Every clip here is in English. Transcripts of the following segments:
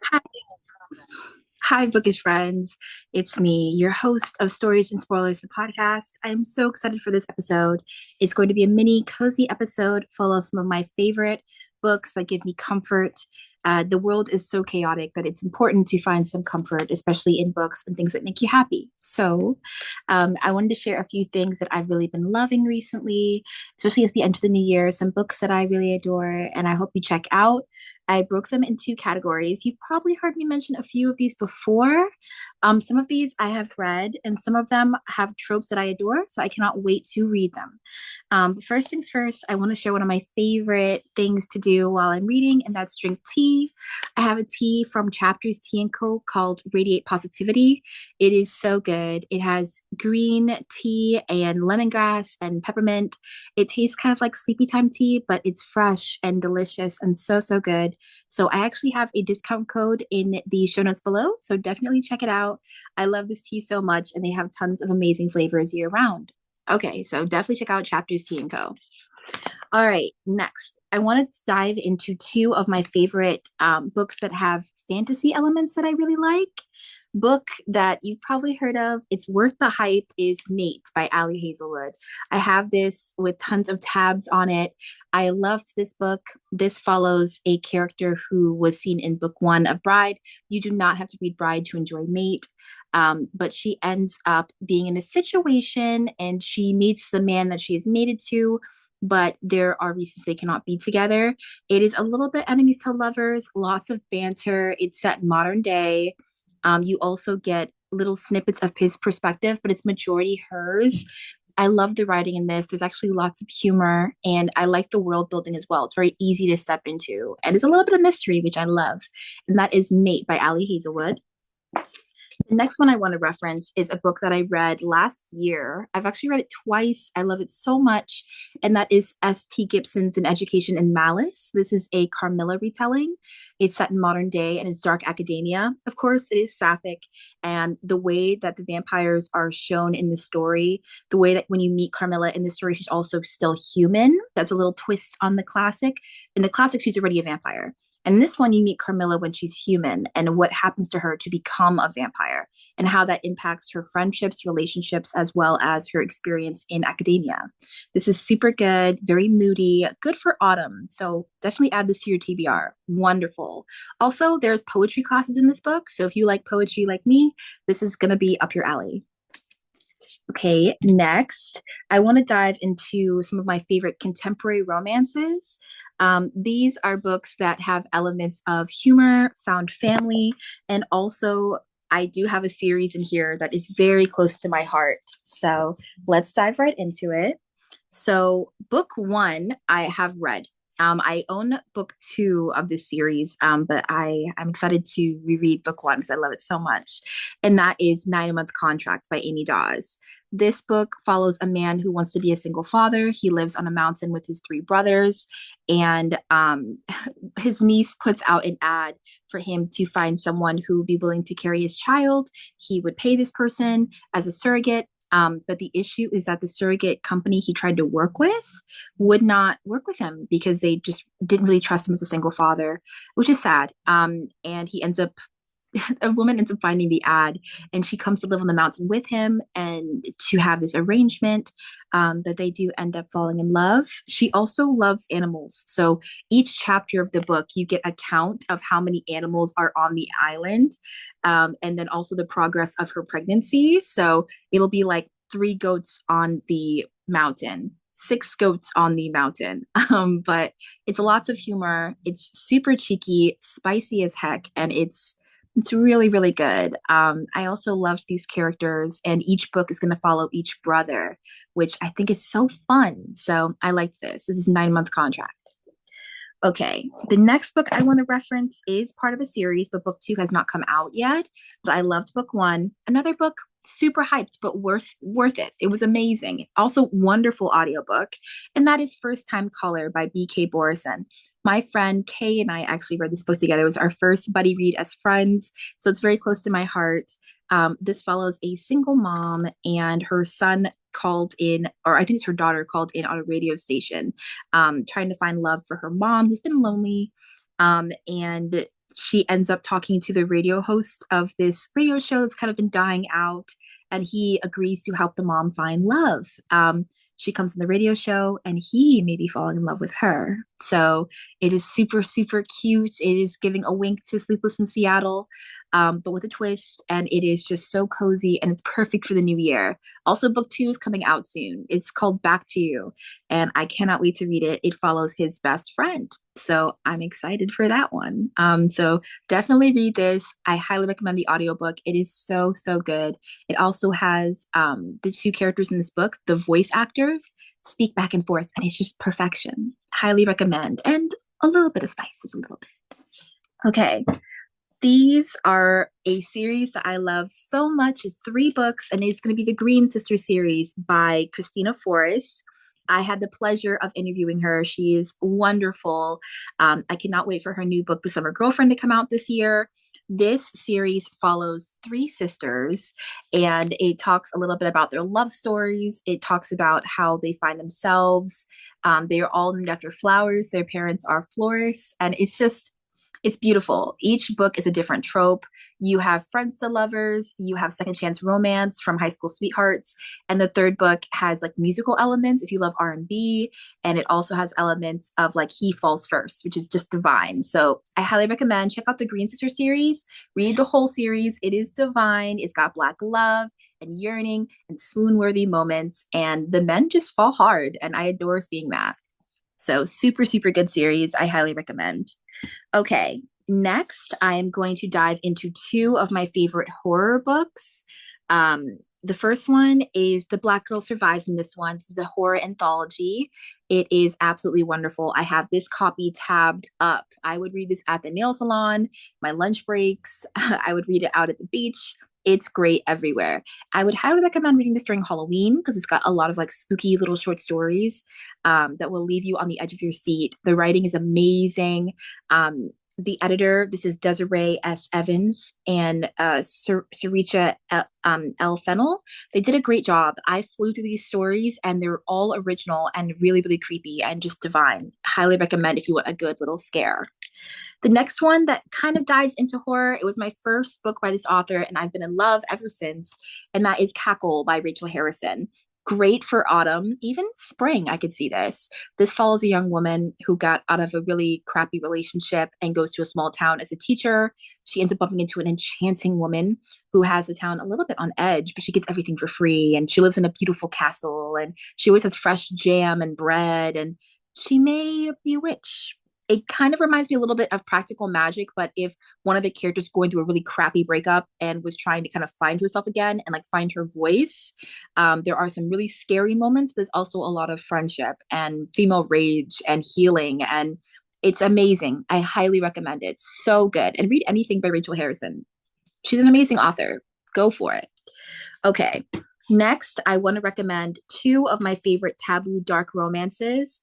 Hi, hi, bookish friends. It's me, your host of Stories and Spoilers, the podcast. I'm so excited for this episode. It's going to be a mini cozy episode full of some of my favorite books that give me comfort. The world is so chaotic that it's important to find some comfort, especially in books and things that make you happy. So, I wanted to share a few things that I've really been loving recently, especially at the end of the new year, some books that I really adore, and I hope you check out. I broke them into categories. You've probably heard me mention a few of these before. Some of these I have read, and some of them have tropes that I adore, so I cannot wait to read them. But first things first, I want to share one of my favorite things to do while I'm reading, and that's drink tea. I have a tea from Chapters Tea and Co. called Radiate Positivity. It is so good. It has green tea and lemongrass and peppermint. It tastes kind of like sleepy time tea, but it's fresh and delicious and so, so good. So I actually have a discount code in the show notes below. So definitely check it out. I love this tea so much, and they have tons of amazing flavors year round. Okay, so definitely check out Chapters Tea and Co. All right, next, I wanted to dive into two of my favorite books that have fantasy elements that I really like. Book that you've probably heard of, It's Worth the Hype, is Mate by Ali Hazelwood. I have this with tons of tabs on it. I loved this book. This follows a character who was seen in book one of Bride. You do not have to read Bride to enjoy Mate. But she ends up being in a situation and she meets the man that she is mated to, but there are reasons they cannot be together. It is a little bit enemies to lovers, lots of banter. It's set modern day. You also get little snippets of his perspective, but it's majority hers. I love the writing in this. There's actually lots of humor, and I like the world building as well. It's very easy to step into, and it's a little bit of mystery, which I love. And that is Mate by Ali Hazelwood. The next one I want to reference is a book that I read last year. I've actually read it twice. I love it so much. And that is S.T. Gibson's An Education in Malice. This is a Carmilla retelling. It's set in modern day and it's dark academia. Of course, it is sapphic. And the way that the vampires are shown in the story, the way that when you meet Carmilla in the story, she's also still human. That's a little twist on the classic. In the classic, she's already a vampire. And this one, you meet Carmilla when she's human and what happens to her to become a vampire and how that impacts her friendships, relationships, as well as her experience in academia. This is super good, very moody, good for autumn. So definitely add this to your TBR. Wonderful. Also, there's poetry classes in this book. So if you like poetry like me, this is going to be up your alley. Okay, next, I want to dive into some of my favorite contemporary romances. These are books that have elements of humor, found family, and also I do have a series in here that is very close to my heart. So let's dive right into it. So, book one, I have read. I own book two of this series, but I'm excited to reread book one because I love it so much. And that is 9 Month Contract by Amy Daws. This book follows a man who wants to be a single father. He lives on a mountain with his three brothers, and his niece puts out an ad for him to find someone who would be willing to carry his child. He would pay this person as a surrogate. But the issue is that the surrogate company he tried to work with would not work with him because they just didn't really trust him as a single father, which is sad. And he ends up a woman ends up finding the ad and she comes to live on the mountain with him and to have this arrangement that they do end up falling in love. She also loves animals. So each chapter of the book, you get a count of how many animals are on the island, and then also the progress of her pregnancy. So it'll be like three goats on the mountain, six goats on the mountain. But it's lots of humor. It's super cheeky, spicy as heck, and it's really, really good. I also loved these characters, and each book is going to follow each brother, which I think is so fun. So I liked this. This is 9 Month Contract. Okay, the next book I want to reference is part of a series, but book two has not come out yet. But I loved book one. Another book super hyped, but worth it. It was amazing. Also, wonderful audiobook, and that is First Time Caller by B.K.Borison. My friend Kay and I actually read this book together. It was our first buddy read as friends, so it's very close to my heart. This follows a single mom and her son called in, or I think it's her daughter called in on a radio station, trying to find love for her mom who's been lonely. And she ends up talking to the radio host of this radio show that's kind of been dying out, and he agrees to help the mom find love. She comes on the radio show, and he may be falling in love with her. So it is super, super cute. It is giving a wink to Sleepless in Seattle, but with a twist, and it is just so cozy, and it's perfect for the new year. Also, book two is coming out soon. It's called Back to You, and I cannot wait to read it. It follows his best friend. So I'm excited for that one. So definitely read this. I highly recommend the audiobook. It is so, so good. It also has the two characters in this book, the voice actors, speak back and forth, and it's just perfection. Highly recommend. And a little bit of spice, just a little bit. Okay. These are a series that I love so much. It's three books, and it's going to be the Greene Sister series by Kristina Forrest. I had the pleasure of interviewing her. She is wonderful. I cannot wait for her new book, The Summer Girlfriend, to come out this year. This series follows three sisters, and it talks a little bit about their love stories. It talks about how they find themselves. They are all named after flowers. Their parents are florists, and it's beautiful. Each book is a different trope. You have friends to lovers, you have second chance romance from high school sweethearts, and the third book has like musical elements if you love R&B, and it also has elements of like he falls first, which is just divine. So I highly recommend check out the Greene Sister series. Read the whole series. It is divine. It's got black love and yearning and swoon-worthy moments, and the men just fall hard, and I adore seeing that. So super, super good series. I highly recommend. Okay, next I am going to dive into two of my favorite horror books. The first one is The Black Girl Survives in this one. This is a horror anthology. It is absolutely wonderful. I have this copy tabbed up. I would read this at the nail salon, my lunch breaks. I would read it out at the beach. It's great everywhere. I would highly recommend reading this during Halloween because it's got a lot of like spooky little short stories that will leave you on the edge of your seat. The writing is amazing. The editor, this is Desiree S. Evans and Saracia L. Fennell. They did a great job. I flew through these stories, and they're all original and really, really creepy and just divine. Highly recommend if you want a good little scare. The next one that kind of dives into horror, it was my first book by this author, and I've been in love ever since, and that is Cackle by Rachel Harrison. Great for autumn, even spring, I could see this. This follows a young woman who got out of a really crappy relationship and goes to a small town as a teacher. She ends up bumping into an enchanting woman who has the town a little bit on edge, but she gets everything for free, and she lives in a beautiful castle, and she always has fresh jam and bread, and she may be a witch. It kind of reminds me a little bit of Practical Magic, but if one of the characters going through a really crappy breakup and was trying to kind of find herself again and like find her voice. There are some really scary moments, but there's also a lot of friendship and female rage and healing, and it's amazing. I highly recommend it. So good. And read anything by Rachel Harrison. She's an amazing author. Go for it. Okay. Next, I want to recommend two of my favorite taboo dark romances.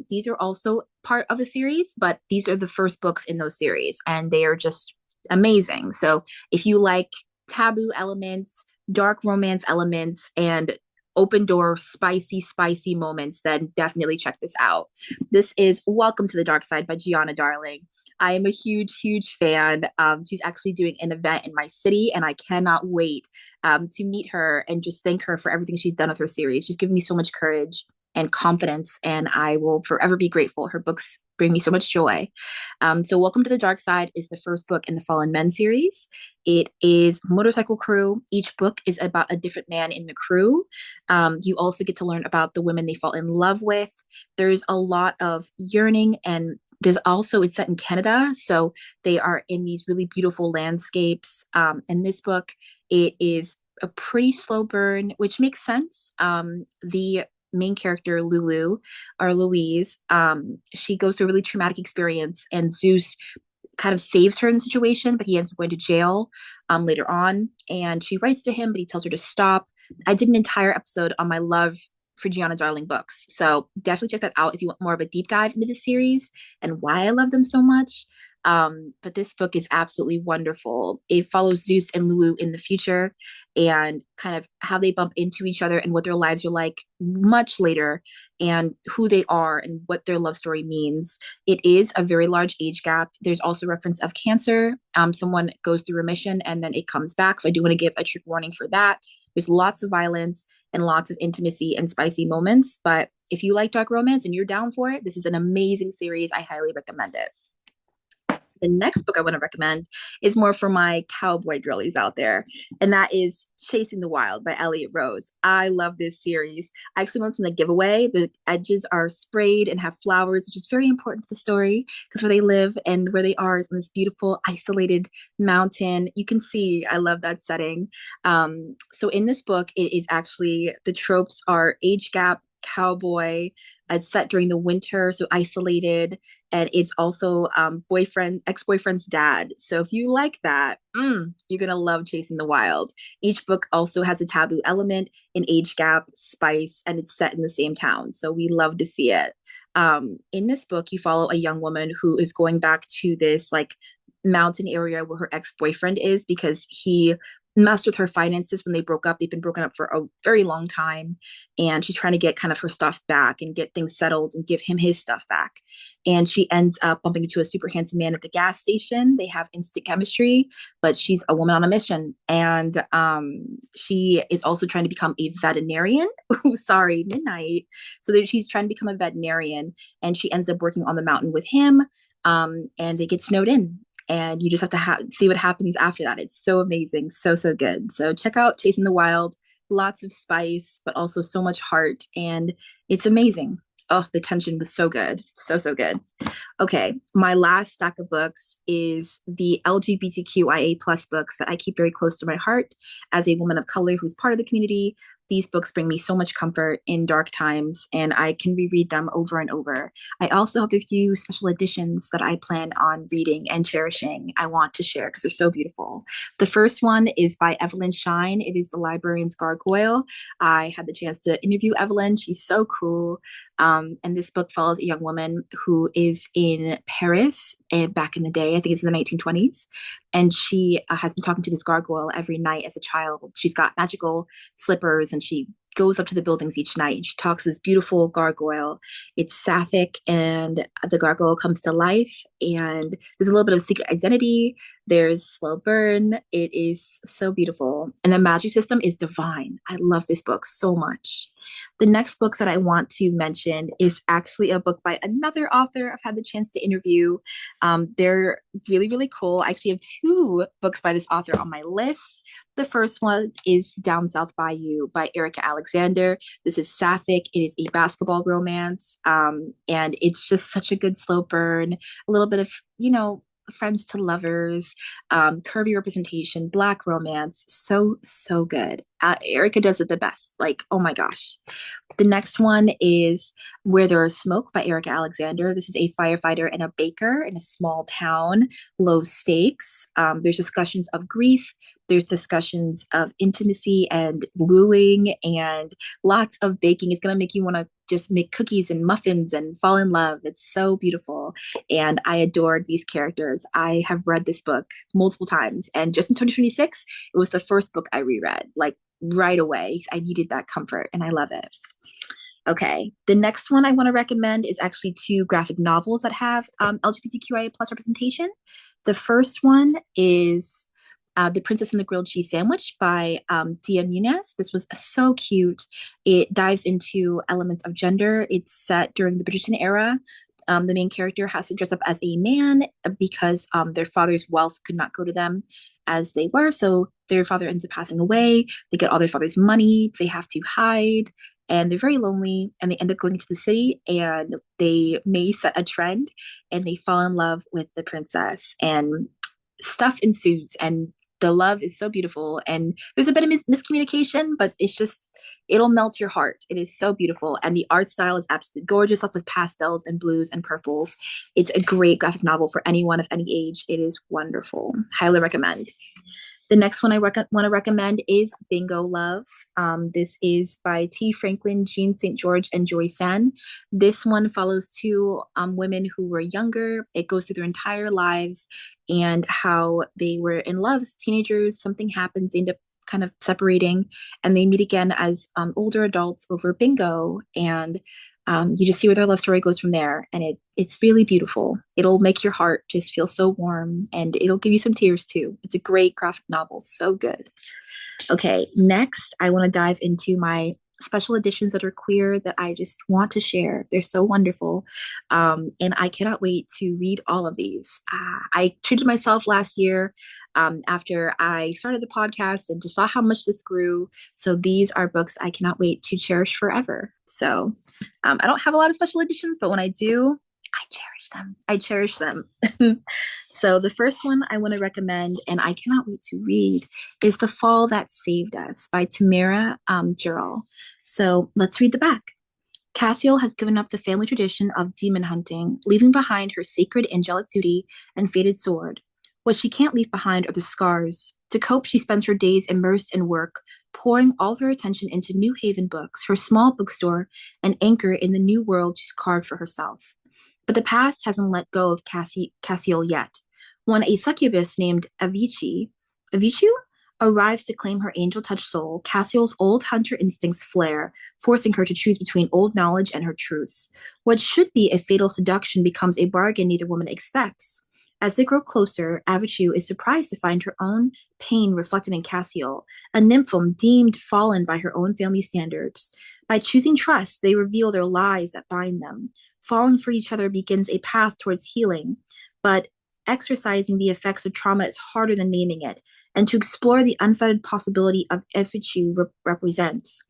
These are also part of the series, but these are the first books in those series, and they are just amazing. So if you like taboo elements, dark romance elements, and open door, spicy, spicy moments, then definitely check this out. This is Welcome to the Dark Side by Giana Darling. I am a huge, huge fan. She's actually doing an event in my city, and I cannot wait to meet her and just thank her for everything she's done with her series. She's given me so much courage and confidence, and I will forever be grateful. Her books bring me so much joy. So Welcome to the Dark Side is the first book in the Fallen Men series. It is Motorcycle Crew. Each book is about a different man in the crew. You also get to learn about the women they fall in love with. There's a lot of yearning, and there's also, it's set in Canada, so they are in these really beautiful landscapes. In this book, it is a pretty slow burn, which makes sense. The main character, Lulu, or Louise, she goes through a really traumatic experience, and Zeus kind of saves her in the situation, but he ends up going to jail later on. And she writes to him, but he tells her to stop. I did an entire episode on my love for Giana Darling books. So definitely check that out if you want more of a deep dive into this series and why I love them so much. But this book is absolutely wonderful. It follows Zeus and Lulu in the future and kind of how they bump into each other and what their lives are like much later and who they are and what their love story means. It is a very large age gap. There's also reference of cancer. Someone goes through remission and then it comes back. So I do want to give a trigger warning for that. There's lots of violence and lots of intimacy and spicy moments. But if you like dark romance and you're down for it, this is an amazing series. I highly recommend it. The next book I want to recommend is more for my cowboy girlies out there, and that is Chasing the Wild by Elliot Rose. I love this series. I actually went in the giveaway. The edges are sprayed and have flowers, which is very important to the story because where they live and where they are is in this beautiful, isolated mountain. You can see I love that setting. So in this book, it is actually the tropes are age gap, cowboy. It's set during the winter, so isolated, and it's also ex-boyfriend's dad. So if you like that, you're gonna love Chasing the Wild. Each book also has a taboo element, an age gap, spice, and it's set in the same town. So we love to see it. In this book, you follow a young woman who is going back to this like mountain area where her ex-boyfriend is because he messed with her finances when they broke up. They've been broken up for a very long time. And she's trying to get kind of her stuff back and get things settled and give him his stuff back. And she ends up bumping into a super handsome man at the gas station. They have instant chemistry, but she's a woman on a mission. And she is also trying to become a veterinarian. Sorry, midnight. So that she's trying to become a veterinarian and she ends up working on the mountain with him. And they get snowed in and you just have to see what happens after that. It's so amazing, so good. So check out Chasing the Wild. Lots of spice, but also so much heart, and it's amazing. Oh, the tension was so good, so good. Okay, my last stack of books is the LGBTQIA plus books that I keep very close to my heart as a woman of color who's part of the community. These books bring me so much comfort in dark times, and I can reread them over and over. I also have a few special editions that I plan on reading and cherishing. I want to share because they're so beautiful. The first one is by Evelyn Shine. It is The Librarian's Gargoyle. I had the chance to interview Evelyn. She's so cool. And this book follows a young woman who is in Paris back in the day. I think it's in the 1920s. And she has been talking to this gargoyle every night as a child. She's got magical slippers and she goes up to the buildings each night and she talks to this beautiful gargoyle. It's sapphic and the gargoyle comes to life and there's a little bit of secret identity. There's slow burn. It is so beautiful. And the magic system is divine. I love this book so much. The next book that I want to mention is actually a book by another author I've had the chance to interview. They're really cool. I actually have two books by this author on my list. The first one is Down South by You by Erica Alexander. This is sapphic. It is a basketball romance. And it's just such a good slow burn. A little bit of, friends to lovers, curvy representation, Black romance. So good. Erica does it the best. Like, oh my gosh. The next one is Where There Is Smoke by Erica Alexander. This is a firefighter and a baker in a small town, low stakes. There's discussions of grief. There's discussions of intimacy and wooing and lots of baking. It's going to make you want to just make cookies and muffins and fall in love. It's so beautiful. And I adored these characters. I have read this book multiple times. And just in 2026, it was the first book I reread, like right away. I needed that comfort and I love it. Okay, the next one I want to recommend is actually two graphic novels that have LGBTQIA plus representation. The first one is The Princess and the Grilled Cheese Sandwich by Dia Munez. This was so cute. It dives into elements of gender. It's set during the Bridgerton era. The main character has to dress up as a man because their father's wealth could not go to them as they were. So their father ends up passing away. They get all their father's money. They have to hide. And they're very lonely and they end up going into the city and they may set a trend and they fall in love with the princess and stuff ensues and the love is so beautiful and there's a bit of miscommunication, but it'll melt your heart. It is so beautiful and the art style is absolutely gorgeous. Lots of pastels and blues and purples. It's a great graphic novel for anyone of any age. It is wonderful. Highly recommend. The next one I want to recommend is Bingo Love. This is by T. Franklin, Jean St. George, and Joy Sen. This one follows two women who were younger. It goes through their entire lives and how they were in love as teenagers. Something happens, they end up kind of separating, and they meet again as older adults over bingo. And you just see where their love story goes from there, and it's really beautiful. It'll make your heart just feel so warm, and it'll give you some tears too. It's a great graphic novel, so good. Okay, next I want to dive into my special editions that are queer that I just want to share. They're so wonderful, and I cannot wait to read all of these. I treated myself last year after I started the podcast and just saw how much this grew. So these are books I cannot wait to cherish forever. So I don't have a lot of special editions, but when I do, I cherish them. I cherish them. So the first one I want to recommend, and I cannot wait to read, is The Fall That Saved Us by Tamara Giral. So let's read the back. Cassiel has given up the family tradition of demon hunting, leaving behind her sacred angelic duty and fated sword. What she can't leave behind are the scars. To cope, she spends her days immersed in work, pouring all her attention into New Haven Books, her small bookstore, an anchor in the new world she's carved for herself. But the past hasn't let go of Cassiel yet. When a succubus named Avichu arrives to claim her angel-touched soul, Cassiel's old hunter instincts flare, forcing her to choose between old knowledge and her truth. What should be a fatal seduction becomes a bargain neither woman expects. As they grow closer, Avichu is surprised to find her own pain reflected in Cassiel, a nymphom deemed fallen by her own family standards. By choosing trust, they reveal their lies that bind them. Falling for each other begins a path towards healing, but exercising the effects of trauma is harder than naming it, and to explore the unfettered possibility of Avichu represents.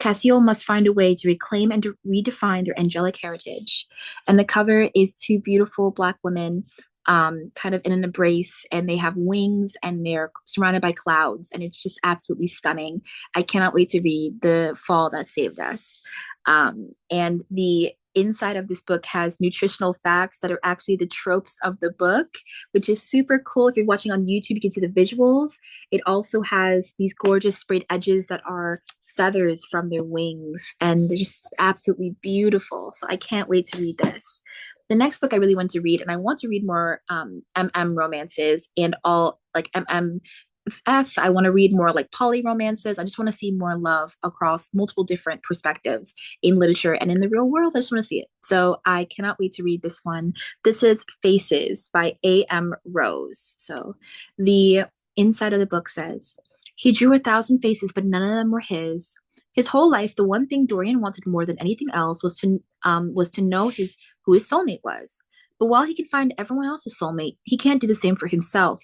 Cassiel must find a way to reclaim and to redefine their angelic heritage. And the cover is two beautiful Black women kind of in an embrace, and they have wings and they're surrounded by clouds, and it's just absolutely stunning. I cannot wait to read The Fall That Saved Us. And the inside of this book has nutritional facts that are actually the tropes of the book, which is super cool. If you're watching on YouTube, you can see the visuals. It also has these gorgeous sprayed edges that are feathers from their wings, and they're just absolutely beautiful. So I can't wait to read this. The next book I really want to read, and I want to read more romances and all like I want to read more like poly romances. I just want to see more love across multiple different perspectives in literature and in the real world. I just want to see it. So I cannot wait to read this one. This is Faces by A.M. Rose. So the inside of the book says, he drew 1,000 faces, but none of them were his. His whole life, the one thing Dorian wanted more than anything else was to know who his soulmate was. But while he can find everyone else's soulmate, he can't do the same for himself.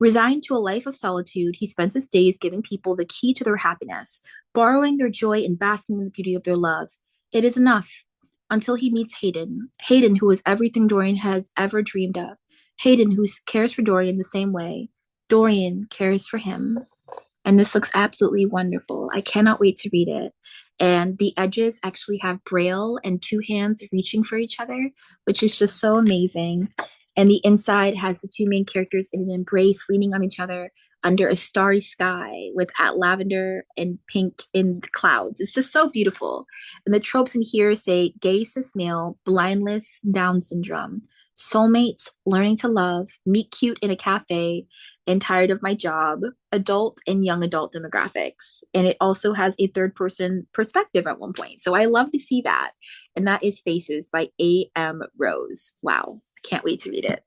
Resigned to a life of solitude, he spends his days giving people the key to their happiness, borrowing their joy and basking in the beauty of their love. It is enough. Until he meets Hayden, who is everything Dorian has ever dreamed of. Hayden, who cares for Dorian the same way Dorian cares for him. And this looks absolutely wonderful. I cannot wait to read it. And the edges actually have braille and two hands reaching for each other, which is just so amazing. And the inside has the two main characters in an embrace, leaning on each other under a starry sky with lavender and pink in clouds. It's just so beautiful. And the tropes in here say gay cis male, blindless, Down syndrome, soulmates, learning to love, meet cute in a cafe, and tired of my job, adult and young adult demographics. And it also has a third person perspective at one point. So I love to see that. And that is Faces by A.M. Rose. Wow. I can't wait to read it.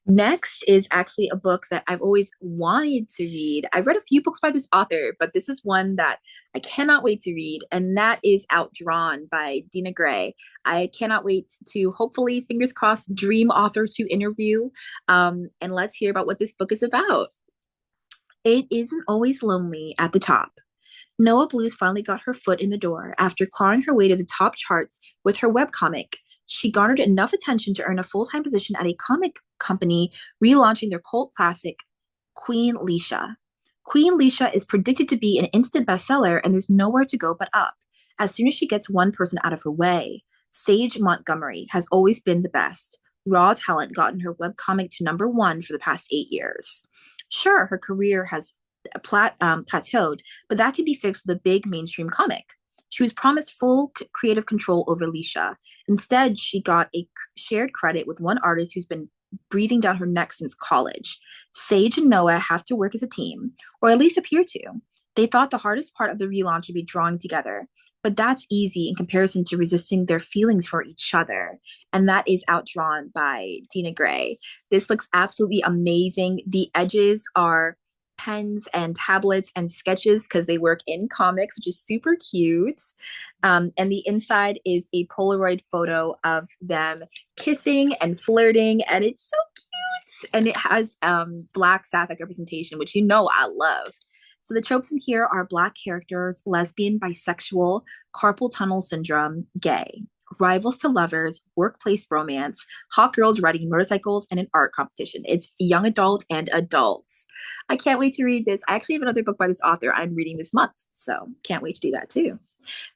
Next is actually a book that I've always wanted to read. I've read a few books by this author, but this is one that I cannot wait to read, and that is Outdrawn by Deanna Gray. I cannot wait to hopefully, fingers crossed, dream author to interview, and let's hear about what this book is about. It isn't always lonely at the top. Noah Blues finally got her foot in the door after clawing her way to the top charts with her webcomic. She garnered enough attention to earn a full-time position at a comic company relaunching their cult classic, Queen Leisha. Queen Leisha is predicted to be an instant bestseller, and there's nowhere to go but up. As soon as she gets one person out of her way, Sage Montgomery has always been the best. Raw talent gotten her webcomic to #1 for the past 8 years. Sure, her career has plateaued, but that can be fixed with a big mainstream comic. She was promised full creative control over Leisha. Instead, she got a shared credit with one artist who's been breathing down her neck since college. Sage and Noah have to work as a team, or at least appear to. They thought the hardest part of the relaunch would be drawing together, but that's easy in comparison to resisting their feelings for each other. And that is Outdrawn by Dina Gray. This looks absolutely amazing. The edges are pens and tablets and sketches because they work in comics, which is super cute. And the inside is a Polaroid photo of them kissing and flirting, and it's so cute. And it has Black sapphic representation, which you know I love. So the tropes in here are Black characters, lesbian, bisexual, carpal tunnel syndrome, gay, rivals to lovers, workplace romance, hot girls riding motorcycles, and an art competition. It's young adult and adults. I can't wait to read this. I actually have another book by this author I'm reading this month, so can't wait to do that too.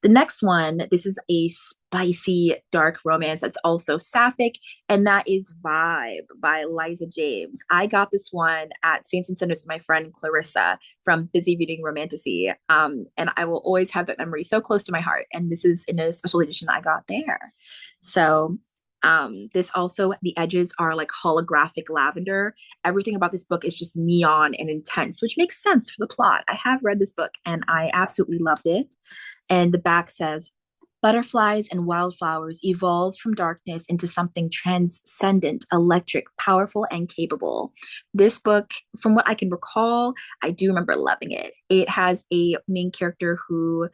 The next one, this is a spicy, dark romance that's also sapphic, and that is Vibe by Liza James. I got this one at Saints and Sinners with my friend Clarissa from Busy Reading Romantasy, and I will always have that memory so close to my heart. And this is in a special edition I got there. So this also, the edges are like holographic lavender. Everything about this book is just neon and intense, which makes sense for the plot. I have read this book and I absolutely loved it. And the back says, butterflies and wildflowers evolved from darkness into something transcendent, electric, powerful, and capable. This book, from what I can recall, I do remember loving it. It has a main character who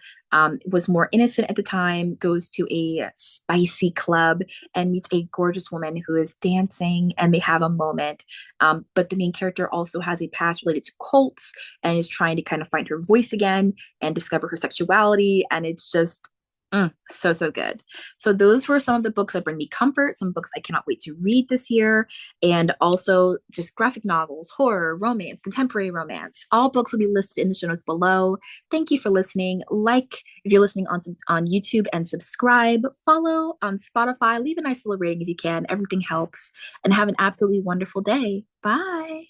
was more innocent at the time, goes to a spicy club and meets a gorgeous woman who is dancing, and they have a moment. But the main character also has a past related to cults and is trying to kind of find her voice again and discover her sexuality. And it's just so, so good. So those were some of the books that bring me comfort, some books I cannot wait to read this year, and also just graphic novels, horror, romance, contemporary romance. All books will be listed in the show notes below. Thank you for listening. Like if you're listening on YouTube, and subscribe. Follow on Spotify. Leave a nice little rating if you can. Everything helps. And have an absolutely wonderful day. Bye.